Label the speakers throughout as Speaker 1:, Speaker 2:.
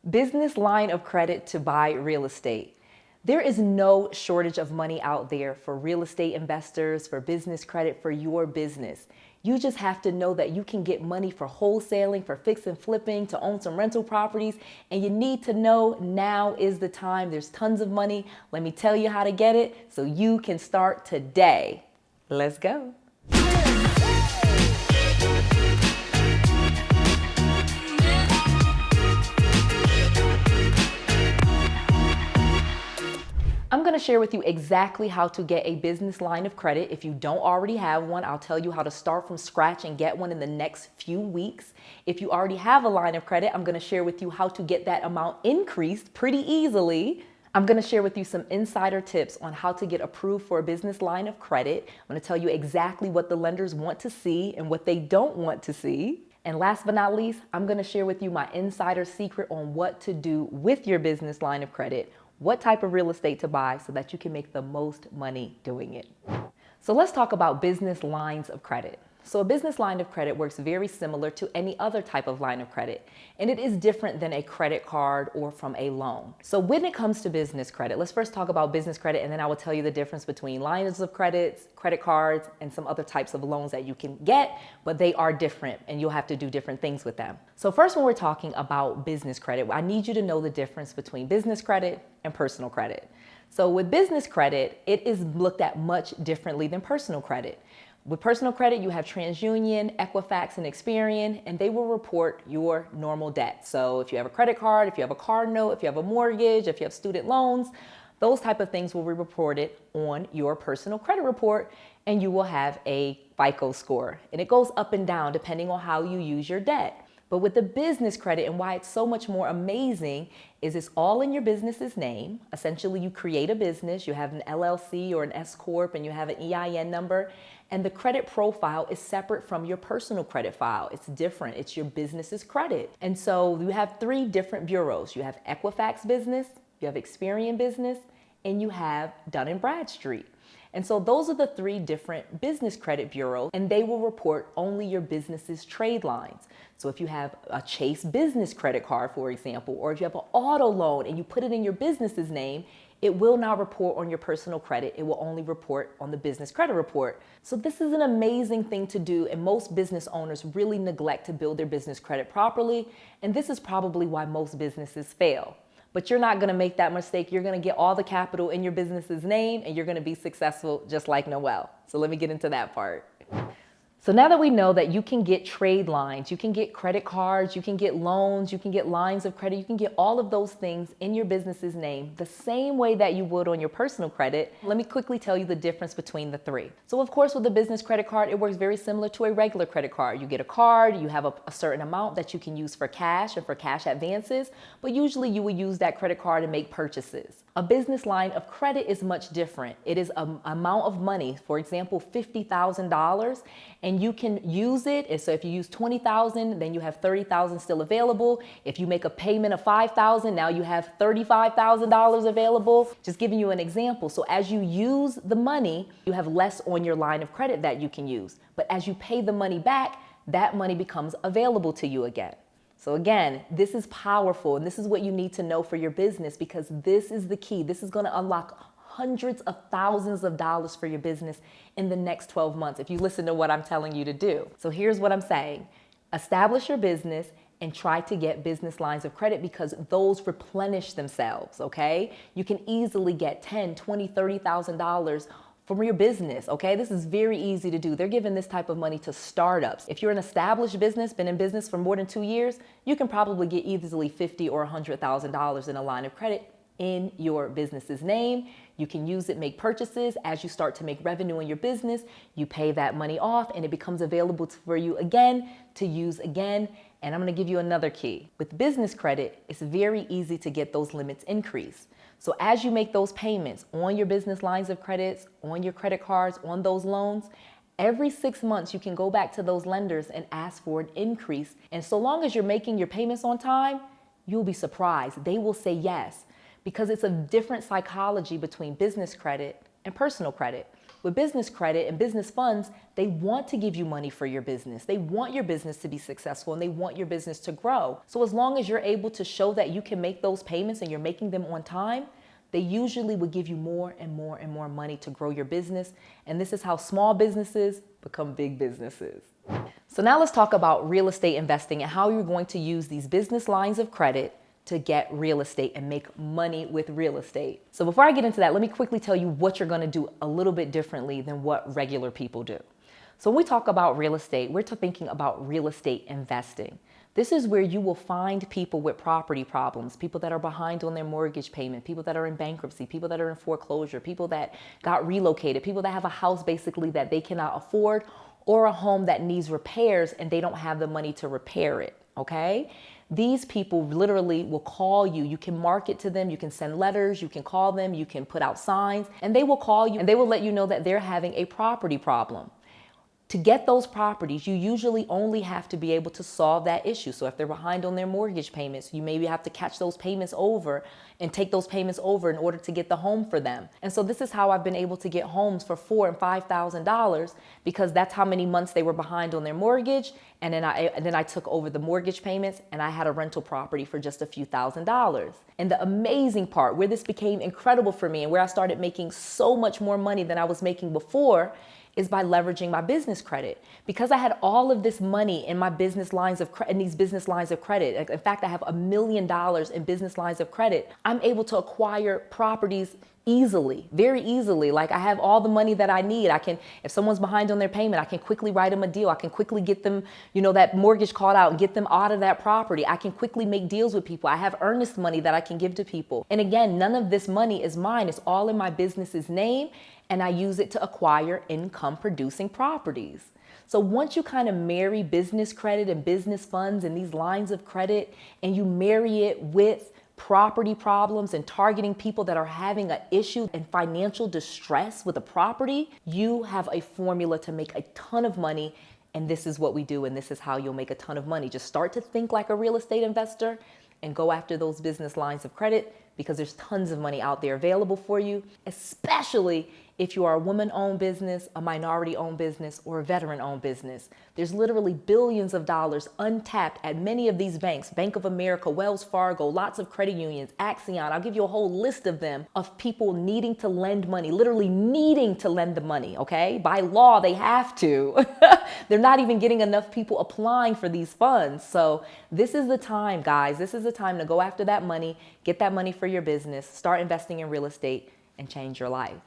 Speaker 1: Business line of credit to buy real estate. There is no shortage of money out there for real estate investors, for business credit, for your business. You just have to know that you can get money for wholesaling, for fix and flipping, to own some rental properties. And you need to know now is the time. There's tons of money. Let me tell you how to get it so you can start today. Let's go. I'm going to share with you exactly how to get a business line of credit. If you don't already have one, I'll tell you how to start from scratch and get one in the next few weeks. If you already have a line of credit, I'm going to share with you how to get that amount increased pretty easily. I'm going to share with you some insider tips on how to get approved for a business line of credit. I'm going to tell you exactly what the lenders want to see and what they don't want to see. And last but not least, I'm going to share with you my insider secret on what to do with your business line of credit, what type of real estate to buy so that you can make the most money doing it. So let's talk about business lines of credit. So a business line of credit works very similar to any other type of line of credit, and it is different than a credit card or from a loan. So when it comes to business credit, let's first talk about business credit, and then I will tell you the difference between lines of credits, credit cards, and some other types of loans that you can get, but they are different and you'll have to do different things with them. So first, when we're talking about business credit, I need you to know the difference between business credit and personal credit. So with business credit, it is looked at much differently than personal credit. With personal credit, you have TransUnion, Equifax, and Experian, and they will report your normal debt. So if you have a credit card, if you have a car note, if you have a mortgage, if you have student loans, those type of things will be reported on your personal credit report, and you will have a FICO score. And it goes up and down depending on how you use your debt. But with the business credit, and why it's so much more amazing, is it's all in your business's name. Essentially, you create a business, you have an LLC or an S Corp, and you have an EIN number, and the credit profile is separate from your personal credit file. It's different. It's your business's credit. And so you have three different bureaus. You have Equifax Business, you have Experian Business, and you have Dun & Bradstreet. And so those are the three different business credit bureaus, and they will report only your business's trade lines. So if you have a Chase business credit card, for example, or if you have an auto loan and you put it in your business's name, it will not report on your personal credit. It will only report on the business credit report. So this is an amazing thing to do, and most business owners really neglect to build their business credit properly, and this is probably why most businesses fail. But you're not going to make that mistake. You're going to get all the capital in your business's name, and you're going to be successful just like Noelle. So let me get into that part. So now that we know that you can get trade lines, you can get credit cards, you can get loans, you can get lines of credit, you can get all of those things in your business's name the same way that you would on your personal credit, let me quickly tell you the difference between the three. So of course, with a business credit card, it works very similar to a regular credit card. You get a card, you have a certain amount that you can use for cash and for cash advances, but usually you will use that credit card to make purchases. A business line of credit is much different. It is an amount of money, for example, $50,000, and you can use it. And so if you use $20,000, then you have $30,000 still available. If you make a payment of $5,000, now you have $35,000 available. Just giving you an example. So as you use the money, you have less on your line of credit that you can use. But as you pay the money back, that money becomes available to you again. So again, this is powerful, and this is what you need to know for your business, because this is the key. This is going to unlock hundreds of thousands of dollars for your business in the next 12 months if you listen to what I'm telling you to do. So here's what I'm saying. Establish your business and try to get business lines of credit, because those replenish themselves, okay? You can easily get $10,000, $20,000, $30,000 from your business, okay? This is very easy to do. They're giving this type of money to startups. If you're an established business, been in business for more than 2 years, you can probably get easily $50,000 or $100,000 in a line of credit in your business's name. You can use it, make purchases. As you start to make revenue in your business, you pay that money off and it becomes available for you again to use again. And I'm going to give you another key. With business credit, it's very easy to get those limits increased. So as you make those payments on your business lines of credits, on your credit cards, on those loans, every 6 months you can go back to those lenders and ask for an increase. And so long as you're making your payments on time, you'll be surprised. They will say yes, because it's a different psychology between business credit and personal credit. With business credit and business funds, they want to give you money for your business. They want your business to be successful and they want your business to grow. So as long as you're able to show that you can make those payments and you're making them on time, they usually would give you more and more and more money to grow your business. And this is how small businesses become big businesses. So now let's talk about real estate investing and how you're going to use these business lines of credit to get real estate and make money with real estate. So before I get into that, let me quickly tell you what you're going to do a little bit differently than what regular people do. So when we talk about real estate, we're thinking about real estate investing. This is where you will find people with property problems, people that are behind on their mortgage payment, people that are in bankruptcy, people that are in foreclosure, people that got relocated, people that have a house basically that they cannot afford, or a home that needs repairs and they don't have the money to repair it, okay? These people literally will call you. You can market to them, you can send letters, you can call them, you can put out signs, and they will call you and they will let you know that they're having a property problem. To get those properties, you usually only have to be able to solve that issue. So if they're behind on their mortgage payments, you maybe have to catch those payments over and take those payments over in order to get the home for them. And so this is how I've been able to get homes for $4,000 and $5,000 because that's how many months they were behind on their mortgage. And then I took over the mortgage payments and I had a rental property for just a few $1,000s. And the amazing part where this became incredible for me and where I started making so much more money than I was making before is by leveraging my business credit. Because I had all of this money in my business lines of credit, in these business lines of credit. In fact, I have $1 million in business lines of credit. I'm able to acquire properties easily, very easily. Like I have all the money that I need. I can, if someone's behind on their payment, I can quickly write them a deal. I can quickly get them, that mortgage called out and get them out of that property. I can quickly make deals with people. I have earnest money that I can give to people. And again, none of this money is mine. It's all in my business's name. And I use it to acquire income producing properties. So once you kind of marry business credit and business funds and these lines of credit, and you marry it with property problems and targeting people that are having an issue and financial distress with a property, you have a formula to make a ton of money. And this is what we do. And this is how you'll make a ton of money. Just start to think like a real estate investor and go after those business lines of credit because there's tons of money out there available for you, especially if you are a woman-owned business, a minority-owned business, or a veteran-owned business. There's literally billions of dollars untapped at many of these banks, Bank of America, Wells Fargo, lots of credit unions, Accion. I'll give you a whole list of them, of people needing to lend money, literally needing to lend the money, okay? By law, they have to. They're not even getting enough people applying for these funds. So this is the time, guys. This is the time to go after that money, get that money for your business, start investing in real estate, and change your life.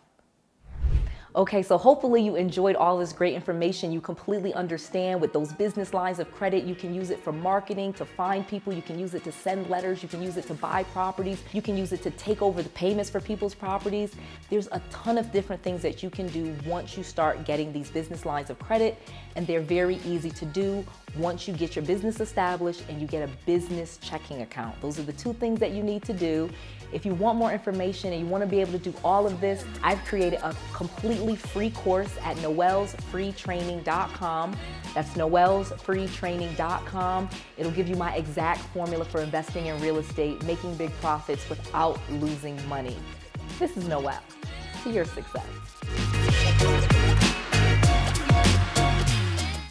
Speaker 1: Okay, so hopefully you enjoyed all this great information. You completely understand with those business lines of credit, you can use it for marketing, to find people. You can use it to send letters. You can use it to buy properties. You can use it to take over the payments for people's properties. There's a ton of different things that you can do once you start getting these business lines of credit, and they're very easy to do once you get your business established and you get a business checking account. Those are the two things that you need to do. If you want more information and you want to be able to do all of this, I've created a completely free course at noelsfreetraining.com. That's noelsfreetraining.com. It'll give you my exact formula for investing in real estate, making big profits without losing money. This is Noel. To your success.